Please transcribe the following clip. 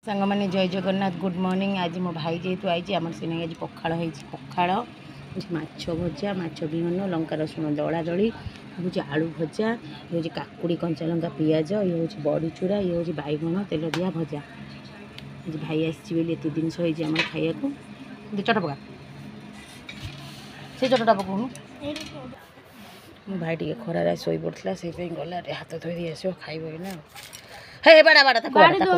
सांग मैंने जय जगन्नाथ गुड मॉर्निंग। आज मो भाई जेहेतु आई आम से आज पखाड़ हो पखाड़ माछ भजा माछ बिहन लंका रसुण दला दली हूँ आलू भजा ये हूँ काकुड़ी कंचा लंका पिज ये हूँ बड़ी चूड़ा ये हूँ बैगण तेल दिया भजा। आज भाई आसी एत जिनस आम खाया चट पका से चटटा पकाऊनु मो भाई टे खरार शोई पड़ा से गला हाथ धोई दी आस खाइब ना हे बाड़ा बाड़ा काम तो